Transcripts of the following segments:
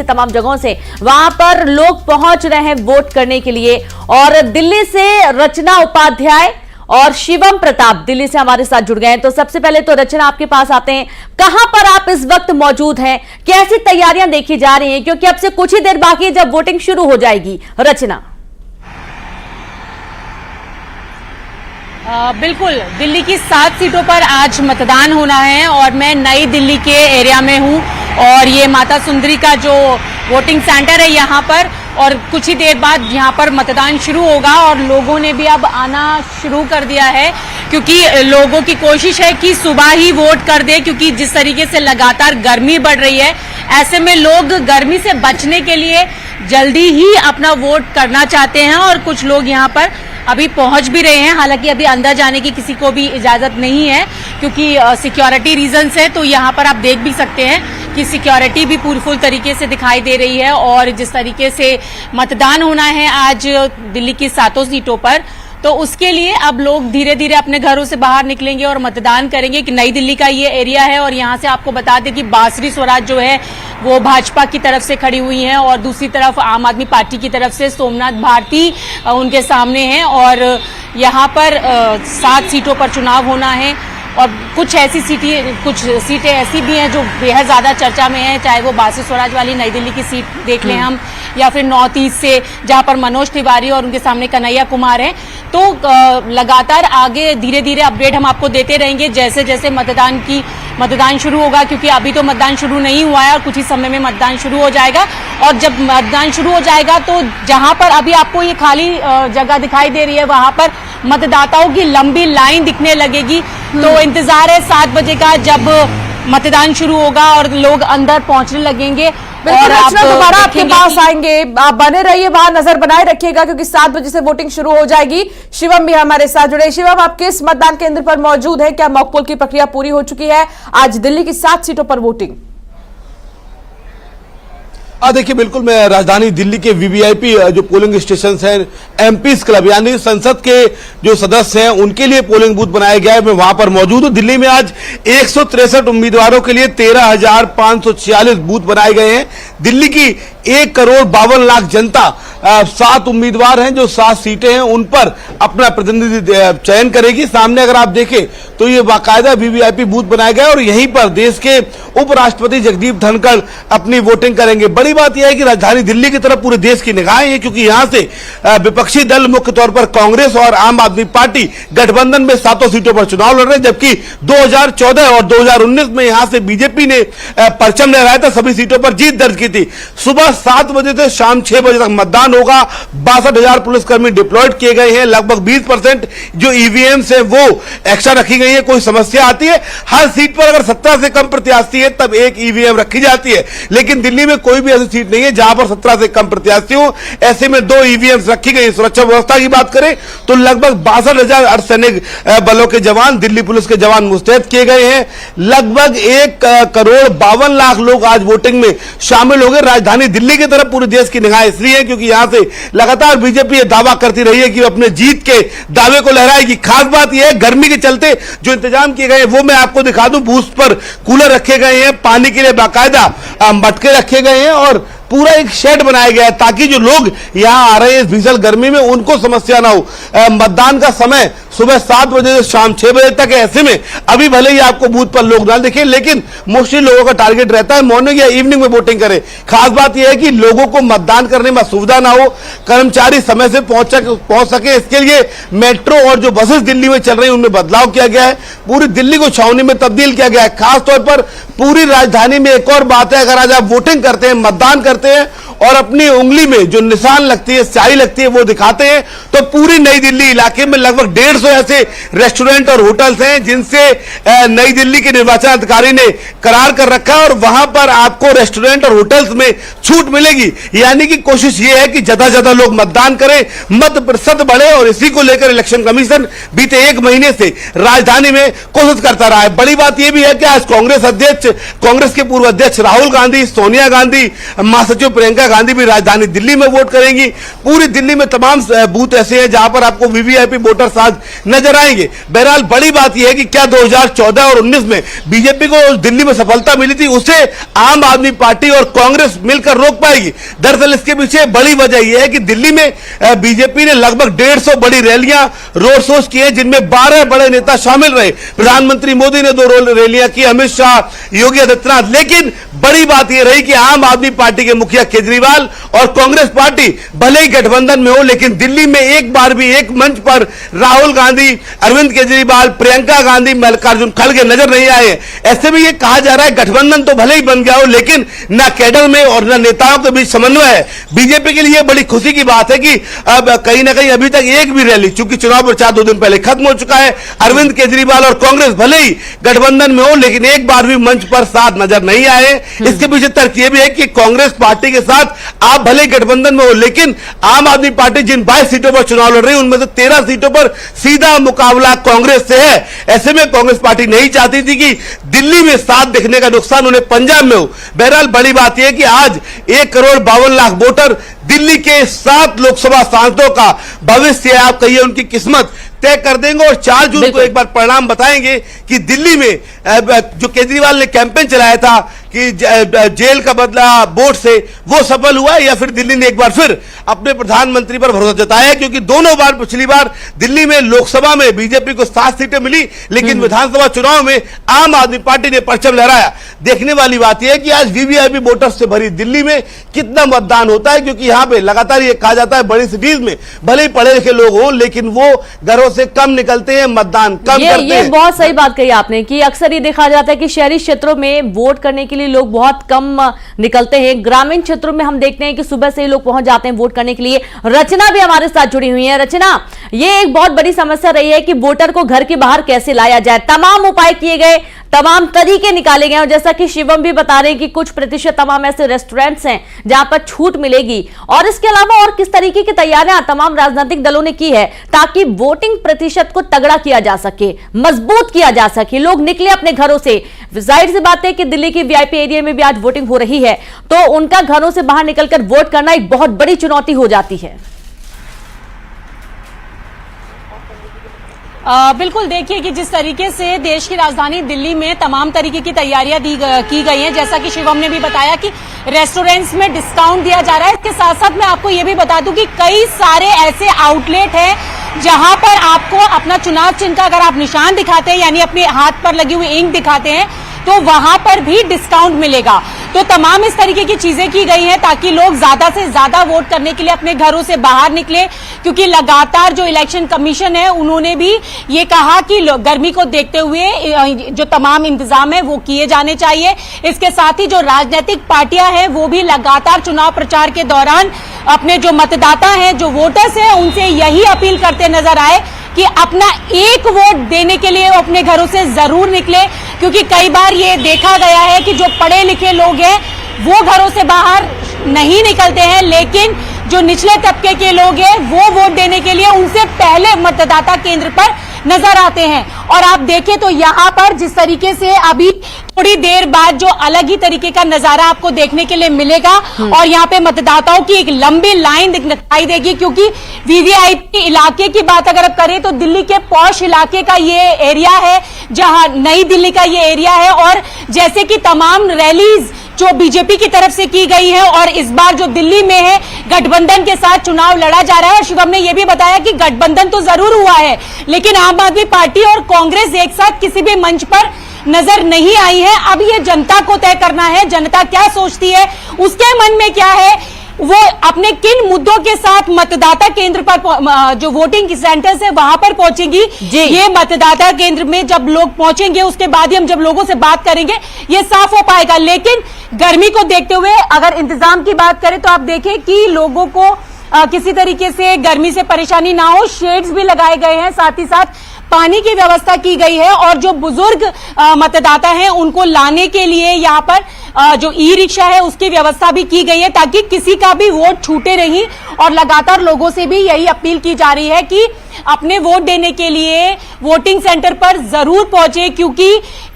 तमाम जगहों से वहां पर लोग पहुंच रहे हैं वोट करने के लिए। और दिल्ली से रचना उपाध्याय और शिवम प्रताप दिल्ली से हमारे साथ जुड़ गए हैं। तो सबसे पहले तो रचना आपके पास आते हैं, कहां पर आप इस वक्त मौजूद हैं, कैसी तैयारियां देखी जा रही हैं, क्योंकि अब से कुछ ही देर बाकी है जब वोटिंग शुरू हो जाएगी। रचना। बिल्कुल, दिल्ली की 7 सीटों पर आज मतदान होना है और मैं नई दिल्ली के एरिया में हूं और ये माता सुंदरी का जो वोटिंग सेंटर है यहाँ पर, और कुछ ही देर बाद यहाँ पर मतदान शुरू होगा और लोगों ने भी अब आना शुरू कर दिया है, क्योंकि लोगों की कोशिश है कि सुबह ही वोट कर दे, क्योंकि जिस तरीके से लगातार गर्मी बढ़ रही है, ऐसे में लोग गर्मी से बचने के लिए जल्दी ही अपना वोट करना चाहते हैं और कुछ लोग यहाँ पर अभी पहुंच भी रहे हैं। हालांकि अभी अंदर जाने की किसी को भी इजाजत नहीं है क्योंकि सिक्योरिटी रीजंस है। तो यहाँ पर आप देख भी सकते हैं कि सिक्योरिटी भी पूरी फुल तरीके से दिखाई दे रही है और जिस तरीके से मतदान होना है आज दिल्ली की 7 सीटों पर, तो उसके लिए अब लोग धीरे धीरे अपने घरों से बाहर निकलेंगे और मतदान करेंगे। कि नई दिल्ली का ये एरिया है और यहाँ से आपको बता दें कि बांसुरी स्वराज जो है वो भाजपा की तरफ से खड़ी हुई हैं और दूसरी तरफ आम आदमी पार्टी की तरफ से सोमनाथ भारती उनके सामने हैं। और यहाँ पर 7 सीटों पर चुनाव होना है और कुछ सीटें ऐसी भी हैं जो बेहद ज्यादा चर्चा में हैं, चाहे वो बांसुरी स्वराज वाली नई दिल्ली की सीट देख लें हम, या फिर नॉर्थ ईस्ट से जहां पर मनोज तिवारी और उनके सामने कन्हैया कुमार हैं। तो लगातार आगे धीरे धीरे अपडेट हम आपको देते रहेंगे जैसे जैसे मतदान शुरू होगा, क्योंकि अभी तो मतदान शुरू नहीं हुआ है और कुछ ही समय में मतदान शुरू हो जाएगा। और जब मतदान शुरू हो जाएगा तो जहां पर अभी आपको ये खाली जगह दिखाई दे रही है वहां पर मतदाताओं की लंबी लाइन दिखने लगेगी। तो इंतजार है 7 बजे का जब मतदान शुरू होगा और लोग अंदर पहुंचने लगेंगे। और आप दोबारा आपके पास आएंगे, आप बने रहिए, वहां नजर बनाए रखिएगा क्योंकि 7 बजे से वोटिंग शुरू हो जाएगी। शिवम भी हमारे साथ जुड़े। शिवम, आप किस मतदान केंद्र पर मौजूद है? क्या मॉक पोल की प्रक्रिया पूरी हो चुकी है? आज दिल्ली की 7 सीटों पर वोटिंग। देखिए, बिल्कुल मैं राजधानी दिल्ली के वीवीआईपी जो पोलिंग स्टेशन हैं, एमपीज क्लब यानी संसद के जो सदस्य हैं उनके लिए पोलिंग बूथ बनाया गया है। मैं वहां पर मौजूद हूं। दिल्ली में आज 163 उम्मीदवारों के लिए 13,546 बूथ बनाए गए हैं। दिल्ली की 1,52,00,000 जनता 7 उम्मीदवार हैं जो 7 सीटें हैं उन पर अपना प्रतिनिधि चयन करेगी। सामने अगर आप देखें तो ये बाकायदा वीवीआईपी बूथ बनाया गया और यहीं पर देश के उपराष्ट्रपति जगदीप धनखड़ अपनी वोटिंग करेंगे। बड़ी बात यह है कि राजधानी दिल्ली की तरफ पूरे देश की निगाहें हैं, क्योंकि यहां से विपक्षी दल मुख्य तौर पर कांग्रेस और आम आदमी पार्टी गठबंधन में 7 सीटों पर चुनाव लड़ रहे हैं, जबकि 2014 और 2019 में यहां से बीजेपी ने परचम लहराया था, सभी सीटों पर जीत दर्ज की थी। सुबह 7 बजे से शाम 6 बजे तक मतदान होगा। 62,000 पुलिसकर्मी डिप्लॉयड किए गए हैं। लगभग 20% जो ईवीएम्स है वो एक्स्ट्रा रखी गई है। कोई समस्या आती है, हर सीट पर अगर 17 से कम प्रत्याशी है तब एक ईवीएम रखी जाती है, लेकिन दिल्ली में कोई भी ऐसी सीट नहीं है जहां पर 17 से कम प्रत्याशी हो। ऐसे में 2 ईवीएम्स रखी गई। सुरक्षा व्यवस्था की बात करें तो लगभग 62,000 अर्धसैनिक बलों के जवान, दिल्ली पुलिस के जवान मुस्तैद किए गए हैं। लगभग 1,52,00,000 लोग आज वोटिंग में शामिल हो गए। राजधानी दिल्ली की तरफ पूरे देश की निगाहें इसलिए है क्योंकि यहां से लगातार बीजेपी ये दावा करती रही है कि अपने जीत के दावे को लहराएगी। खास बात यह है गर्मी के चलते जो इंतजाम किए गए वो मैं आपको दिखा दूं। बूथ पर कूलर रखे गए हैं, पानी के लिए बाकायदा मटके रखे गए हैं और पूरा एक शेड बनाया गया है ताकि जो लोग यहां आ रहे हैं इस भीषण गर्मी में उनको समस्या ना हो। मतदान का समय सुबह 7 बजे से शाम 6 बजे तक है। ऐसे में अभी भले ही आपको बूथ पर लोग ना दिखे, लेकिन मोस्टली लोगों का टारगेट रहता है मॉर्निंग या इवनिंग में वोटिंग करें। खास बात यह है कि लोगों को मतदान करने में असुविधा ना हो, कर्मचारी समय से पहुंच सके, इसके लिए मेट्रो और जो बसेस दिल्ली में चल रही है उनमें बदलाव किया गया है। पूरी दिल्ली को छावनी में तब्दील किया गया है। खासतौर पर पूरी राजधानी में एक और बात है, अगर आज आप वोटिंग करते हैं, मतदान करते हैं और अपनी उंगली में जो निशान लगती है, स्याही लगती है, वो दिखाते हैं, तो पूरी नई दिल्ली इलाके में लगभग 150 ऐसे रेस्टोरेंट और होटल्स हैं जिनसे नई दिल्ली के निर्वाचन अधिकारी ने करार कर रखा है और वहां पर आपको रेस्टोरेंट और होटल्स में छूट मिलेगी। यानी कि कोशिश ये है कि ज्यादा से ज्यादा लोग मतदान करें, मत प्रतिशत बढ़े और इसी को लेकर इलेक्शन कमीशन बीते 1 महीने से राजधानी में कोशिश करता रहा है। बड़ी बात यह भी है कि आज कांग्रेस के पूर्व अध्यक्ष राहुल गांधी, सोनिया गांधी, महासचिव प्रियंका गांधी भी राजधानी दिल्ली में वोट करेंगी। पूरी दिल्ली में तमाम बूथ ऐसे हैं जहां पर आपको वीवीआईपी वोटर्स आज नजर आएंगे। बहरहाल बड़ी बात यह है कि क्या 2014 और 19 में बीजेपी को दिल्ली में सफलता मिली थी, उसे आम आदमी पार्टी और कांग्रेस मिलकर रोक पाएगी। दरअसल इसके पीछे बड़ी वजह यह है कि दिल्ली में बीजेपी ने लगभग 150 बड़ी रैलियां, रोड शोज किए, जिनमें 12 बड़े नेता शामिल रहे। प्रधानमंत्री मोदी ने 2 रैलियां की, अमित शाह, योगी आदित्यनाथ। लेकिन बड़ी बात यह रही कि आम आदमी पार्टी के मुखिया केजरीवाल और कांग्रेस पार्टी भले ही गठबंधन में हो, लेकिन दिल्ली में एक बार भी एक मंच पर राहुल गांधी, अरविंद केजरीवाल, प्रियंका गांधी, मल्लिकार्जुन खड़गे नजर नहीं आए। ऐसे में यह कहा जा रहा है गठबंधन तो भले ही बन गया हो, लेकिन न कैडर में और न नेताओं के बीच समन्वय है। बीजेपी के लिए बड़ी खुशी की बात है कि अब कहीं ना कहीं अभी तक एक भी रैली, चूंकि चुनाव प्रचार 2 दिन पहले खत्म हो चुका है, अरविंद केजरीवाल और कांग्रेस भले ही गठबंधन में हो, लेकिन एक बार भी मंच पर साथ नजर नहीं आए। इसके पीछे तर्क यह भी है कि कांग्रेस पार्टी के साथ आप भले ही गठबंधन में हो, लेकिन आम आदमी पार्टी जिन 22 सीटों पर चुनाव लड़ रही है, उनमें से 13 सीटों पर सीधा मुकाबला कांग्रेस से है। ऐसे में कांग्रेस पार्टी नहीं चाहती थी कि दिल्ली में साथ देखने का नुकसान उन्हें पंजाब में हो। बहरहाल बड़ी बात यह है कि आज 1,52,00,000 वोटर दिल्ली के 7 लोकसभा सांसदों का भविष्य, आप कहिए उनकी किस्मत तय कर देंगे। और 4 जून को एक बार परिणाम बताएंगे कि दिल्ली में जो केजरीवाल ने कैंपेन चलाया था कि जेल का बदला वोट से, वो सफल हुआ या फिर दिल्ली ने एक बार फिर अपने प्रधानमंत्री पर भरोसा जताया। क्योंकि दोनों बार, पिछली बार दिल्ली में लोकसभा में बीजेपी को 7 सीटें मिली, लेकिन विधानसभा चुनाव में आम आदमी पार्टी ने परचम लहराया। देखने वाली बात यह है कि आज वीवीआईपी वोटर्स से भरी दिल्ली में कितना मतदान होता है, क्योंकि यहां पे लगातार ये कहा जाता है बड़ी सिटीज में भले ही पढ़े लिखे लोग हों, लेकिन वो घरों से कम निकलते हैं, मतदान कम करते हैं। बहुत सही बात कही आपने कि अक्सर ये देखा जाता है कि शहरी क्षेत्रों में वोट करने के लिए लोग बहुत कम निकलते हैं। ग्रामीण क्षेत्रों में हम देखते हैं कि सुबह से ही लोग पहुंच जाते हैं वोट करने के लिए। रचना भी हमारे साथ जुड़ी हुई है। रचना, ये एक बहुत बड़ी समस्या रही है कि वोटर को घर के बाहर कैसे लाया जाए। तमाम उपाय किए गए, तमाम तरीके निकाले गए, और जैसा कि शिवम भी बता रहे हैं कि कुछ प्रतिशत तमाम ऐसे रेस्टोरेंट्स हैं जहां पर छूट मिलेगी। और इसके अलावा और किस तरीके की तैयारियां तमाम राजनीतिक दलों ने की है ताकि वोटिंग प्रतिशत को तगड़ा किया जा सके, मजबूत किया जा सके, लोग निकले अपने घरों से। जाहिर सी बात है कि दिल्ली की वीआईपी एरिया में भी आज वोटिंग हो रही है, तो उनका घरों से बाहर निकलकर वोट करना एक बहुत बड़ी चुनौती हो जाती है। बिल्कुल, देखिए कि जिस तरीके से देश की राजधानी दिल्ली में तमाम तरीके की तैयारियां की गई हैं, जैसा कि शिवम ने भी बताया कि रेस्टोरेंट्स में डिस्काउंट दिया जा रहा है। इसके साथ साथ मैं आपको ये भी बता दूं कि कई सारे ऐसे आउटलेट हैं जहां पर आपको अपना चुनाव चिन्ह का अगर आप निशान दिखाते हैं, यानी अपने हाथ पर लगी हुई इंक दिखाते हैं, तो वहां पर भी डिस्काउंट मिलेगा। तो तमाम इस तरीके की चीजें की गई हैं ताकि लोग ज्यादा से ज्यादा वोट करने के लिए अपने घरों से बाहर निकले, क्योंकि लगातार जो इलेक्शन कमीशन है उन्होंने भी ये कहा कि गर्मी को देखते हुए जो तमाम इंतजाम है वो किए जाने चाहिए। इसके साथ ही जो राजनीतिक पार्टियां हैं वो भी लगातार चुनाव प्रचार के दौरान अपने जो मतदाता हैं, जो वोटर्स हैं, उनसे यही अपील करते नजर आए कि अपना एक वोट देने के लिए अपने घरों से जरूर निकले, क्योंकि कई बार ये देखा गया है कि जो पढ़े लिखे लोग हैं वो घरों से बाहर नहीं निकलते हैं, लेकिन जो निचले तबके के लोग हैं वो वोट देने के लिए उनसे पहले मतदाता केंद्र पर नजर आते हैं। और आप देखें तो यहाँ पर जिस तरीके से अभी थोड़ी देर बाद जो अलग ही तरीके का नजारा आपको देखने के लिए मिलेगा, और यहाँ पे मतदाताओं की एक लंबी लाइन दिखाई देगी, क्योंकि वीवीआईपी इलाके की बात अगर आप करें तो दिल्ली के पॉश इलाके का ये एरिया है, जहां नई दिल्ली का ये एरिया है। और जैसे कि तमाम रैलीज जो बीजेपी की तरफ से की गई है और इस बार जो दिल्ली में है गठबंधन के साथ चुनाव लड़ा जा रहा है। और शिवम ने यह भी बताया कि गठबंधन तो जरूर हुआ है, लेकिन आम आदमी पार्टी और कांग्रेस एक साथ किसी भी मंच पर नजर नहीं आई है। अब ये जनता को तय करना है, जनता क्या सोचती है, उसके मन में क्या है, वो अपने किन मुद्दों के साथ मतदाता केंद्र पर जो वोटिंग सेंटर्स है वहां पर पहुंचेंगी। ये मतदाता केंद्र में जब लोग पहुंचेंगे उसके बाद ही हम जब लोगों से बात करेंगे ये साफ हो पाएगा। लेकिन गर्मी को देखते हुए अगर इंतजाम की बात करें तो आप देखें कि लोगों को किसी तरीके से गर्मी से परेशानी ना हो, शेड्स भी लगाए गए हैं, साथ ही साथ पानी की व्यवस्था की गई है। और जो बुजुर्ग मतदाता हैं उनको लाने के लिए यहाँ पर जो ई रिक्शा है उसकी व्यवस्था भी की गई है, ताकि किसी का भी वोट छूटे नहीं। और लगातार लोगों से भी यही अपील की जा रही है कि अपने वोट देने के लिए वोटिंग सेंटर पर जरूर पहुंचे, क्योंकि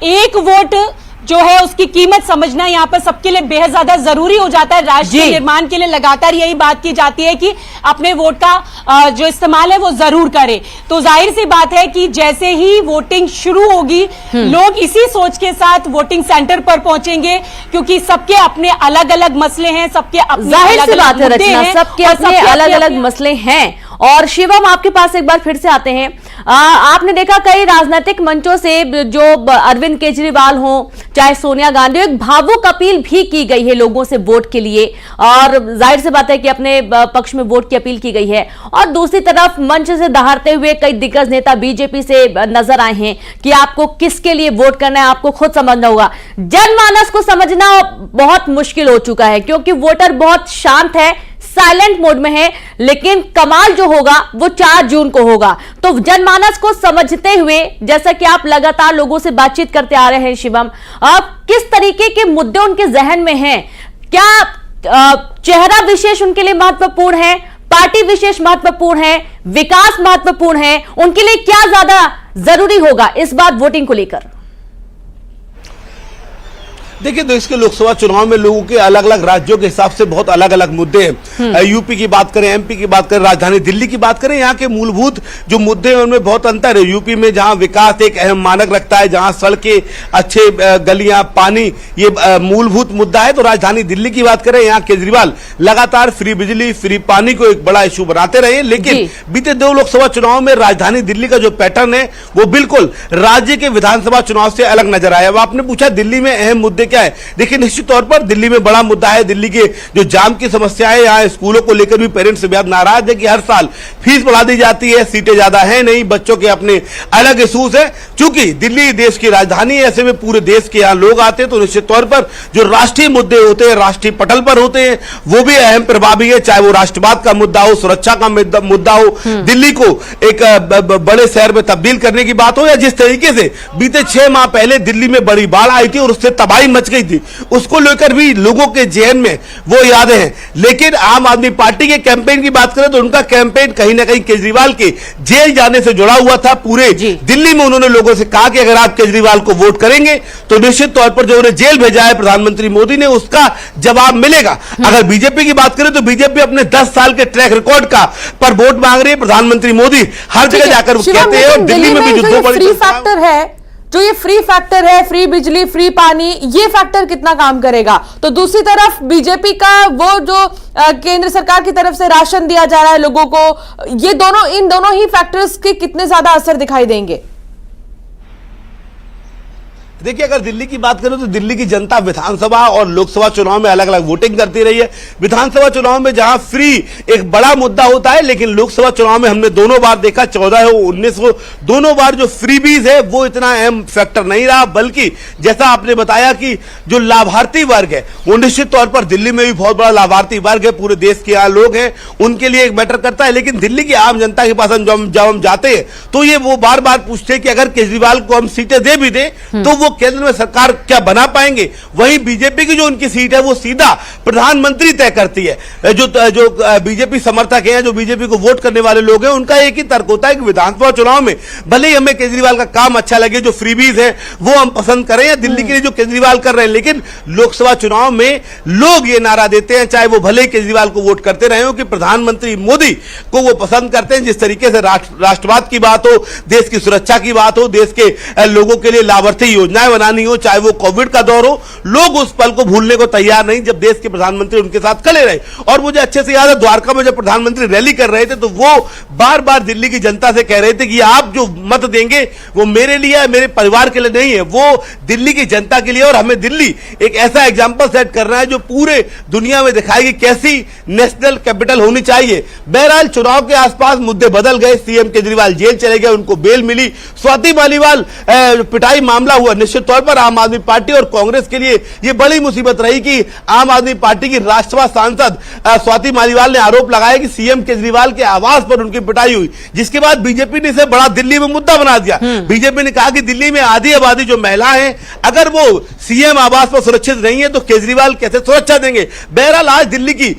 एक वोट जो है उसकी कीमत समझना यहाँ पर सबके लिए बेहद ज्यादा जरूरी हो जाता है। राष्ट्र के निर्माण के लिए लगातार यही बात की जाती है कि अपने वोट का जो इस्तेमाल है वो जरूर करें। तो जाहिर सी बात है कि जैसे ही वोटिंग शुरू होगी लोग इसी सोच के साथ वोटिंग सेंटर पर पहुंचेंगे, क्योंकि सबके अपने अलग अलग मसले हैं, सबके अपने जाहिर सी बात है मुद्दे रचना, हैं, सबके और अपने अलग अलग मसले हैं। और शिवम, आपके पास एक बार फिर से आते हैं। आपने देखा कई राजनीतिक मंचों से जो अरविंद केजरीवाल हो चाहे सोनिया गांधी हो, एक भावुक अपील भी की गई है लोगों से वोट के लिए, और जाहिर सी बात है कि अपने पक्ष में वोट की अपील की गई है। और दूसरी तरफ मंच से दहाड़ते हुए कई दिग्गज नेता बीजेपी से नजर आए हैं कि आपको किसके लिए वोट करना है आपको खुद समझना होगा। जनमानस को समझना बहुत मुश्किल हो चुका है, क्योंकि वोटर बहुत शांत है, साइलेंट मोड में है, लेकिन कमाल जो होगा वो 4 जून को होगा। तो जनमानस को समझते हुए, जैसा कि आप लगातार लोगों से बातचीत करते आ रहे हैं शिवम, अब किस तरीके के मुद्दे उनके जहन में हैं? क्या चेहरा विशेष उनके लिए महत्वपूर्ण है, पार्टी विशेष महत्वपूर्ण है, विकास महत्वपूर्ण है, उनके लिए क्या ज्यादा जरूरी होगा इस बार वोटिंग को लेकर? देखिए, देश के लोकसभा चुनाव में लोगों के अलग अलग राज्यों के हिसाब से बहुत अलग अलग मुद्दे हैं। यूपी की बात करें, एमपी की बात करें, राजधानी दिल्ली की बात करें, यहाँ के मूलभूत जो मुद्दे हैं उनमें बहुत अंतर है। यूपी में जहाँ विकास एक अहम मानक रखता है, जहाँ सड़कें, अच्छे गलियां, पानी, ये मूलभूत मुद्दा है, तो राजधानी दिल्ली की बात करें, यहाँ केजरीवाल लगातार फ्री बिजली, फ्री पानी को एक बड़ा इशू बनाते रहे। लेकिन बीते 2 लोकसभा चुनाव में राजधानी दिल्ली का जो पैटर्न है वो बिल्कुल राज्य के विधानसभा चुनाव से अलग नजर आया। अब आपने पूछा दिल्ली में अहम मुद्दे क्या है? देखिए, निश्चित तौर पर दिल्ली में बड़ा मुद्दा है दिल्ली के जो जाम की समस्या है। यहाँ स्कूलों को लेकर भी पेरेंट्स बेहद नाराज है कि हर साल फीस बढ़ा दी जाती है, सीटें ज्यादा है नहीं, बच्चों के अपने अलग इशूज है। चूंकि दिल्ली देश की राजधानी है, ऐसे में पूरे देश के यहाँ लोग आते हैं, तो निश्चित तौर पर जो राष्ट्रीय मुद्दे होते हैं, राष्ट्रीय पटल पर होते हैं, वो भी अहम प्रभावी है। चाहे वो राष्ट्रवाद का मुद्दा हो, सुरक्षा का मुद्दा हो, दिल्ली को एक बड़े शहर में तब्दील करने की बात हो, या जिस तरीके से बीते 6 माह पहले दिल्ली में बड़ी बाढ़ आई थी और उससे तबाही मच गई थी, उसको लेकर भी लोगों के जेहन में वो यादें हैं। लेकिन आम आदमी पार्टी के कैंपेन की बात करें तो उनका कैंपेन कहीं ना कहीं केजरीवाल के जेल जाने से जुड़ा हुआ था। पूरे दिल्ली में उन्होंने लोगों से कहा कि अगर आप केजरीवाल को वोट करेंगे तो निश्चित तौर पर जो उन्हें जेल भेजा है प्रधानमंत्री मोदी ने, उसका जवाब मिलेगा। अगर बीजेपी की बात करें तो बीजेपी अपने 10 साल के ट्रैक रिकॉर्ड का पर वोट मांग रही है। प्रधानमंत्री मोदी हर जगह जाकर कहते हैं, और दिल्ली में भी जो 2 बड़ी फैक्टर है, जो ये फ्री फैक्टर है, फ्री बिजली, फ्री पानी, ये फैक्टर कितना काम करेगा? तो दूसरी तरफ बीजेपी का वो जो केंद्र सरकार की तरफ से राशन दिया जा रहा है लोगों को, ये दोनों, इन दोनों ही फैक्टर्स के कितने ज्यादा असर दिखाई देंगे? देखिए, अगर दिल्ली की बात करें तो दिल्ली की जनता विधानसभा और लोकसभा चुनाव में अलग अलग वोटिंग करती रही है। विधानसभा चुनाव में जहां फ्री एक बड़ा मुद्दा होता है, लेकिन लोकसभा चुनाव में हमने दोनों बार देखा, 14 हो 19 हो, दोनों बार जो फ्रीबीज है वो इतना अहम फैक्टर नहीं रहा। बल्कि जैसा आपने बताया कि जो लाभार्थी वर्ग है वो निश्चित तौर पर दिल्ली में भी बहुत बड़ा लाभार्थी वर्ग है, पूरे देश के यहाँ लोग हैं, उनके लिए एक मैटर करता है। लेकिन दिल्ली की आम जनता के पास जब हम जाते हैं तो ये वो बार बार पूछते हैं कि अगर केजरीवाल को हम सीटें दे भी दें तो वो केंद्र में सरकार क्या बना पाएंगे? वहीं बीजेपी की जो उनकी सीट है वो सीधा प्रधानमंत्री तय करती है। जो बीजेपी समर्थक हैं, जो बीजेपी को वोट करने वाले लोग हैं, उनका एक ही तर्क होता है कि विधानसभा चुनाव में भले ही हमें केजरीवाल का काम अच्छा लगे, जो फ्रीबीज है वो हम पसंद करें, या दिल्ली के लिए जो केजरीवाल कर रहे हैं, लेकिन लोकसभा चुनाव में लोग ये नारा देते हैं, चाहे वो भले ही केजरीवाल को वोट करते रहे हो, कि प्रधानमंत्री मोदी को वो पसंद करते हैं। जिस तरीके से राष्ट्रवाद की बात हो, देश की सुरक्षा की बात हो, देश के लोगों के लिए लाभार्थी योजनाएं बनानी हो, चाहे वो कोविड का दौर हो, लोग उस पल को भूलने को तैयार नहीं जब देश के प्रधानमंत्री उनके साथ खड़े रहे। और मुझे अच्छे से याद है, द्वारका में जब प्रधानमंत्री रैली कर रहे थे तो वो बार बार दिल्ली की जनता से कह रहे थे कि आप जो मत देंगे वो मेरे लिए है, मेरे परिवार के लिए नहीं है, वो दिल्ली की जनता के लिए। और हमें दिल्ली एक ऐसा एग्जाम्पल सेट करना है जो पूरे दुनिया में दिखाएगी कैसी नेशनल कैपिटल होनी चाहिए। बहरहाल चुनाव के आसपास मुद्दे बदल गए, सीएम केजरीवाल जेल चले गए, उनको बेल मिली, स्वाति मालीवाल पिटाई मामला हुआ। निश्चित तौर पर आम आदमी पार्टी और कांग्रेस के लिए यह बड़ी मुसीबत रही कि आम आदमी पार्टी की राज्यसभा सांसद स्वाति मालीवाल ने आरोप लगाया कि सीएम केजरीवाल के आवास पर उनकी पिटाई हुई, जिसके बाद बीजेपी ने इसे बड़ा दिल्ली में मुद्दा बना दिया। बीजेपी ने कहा कि दिल्ली में आधी आबादी जो महिला है, अगर वो सीएम आवास पर सुरक्षित नहीं है तो केजरीवाल कैसे सुरक्षा देंगे? बहरहाल आज दिल्ली की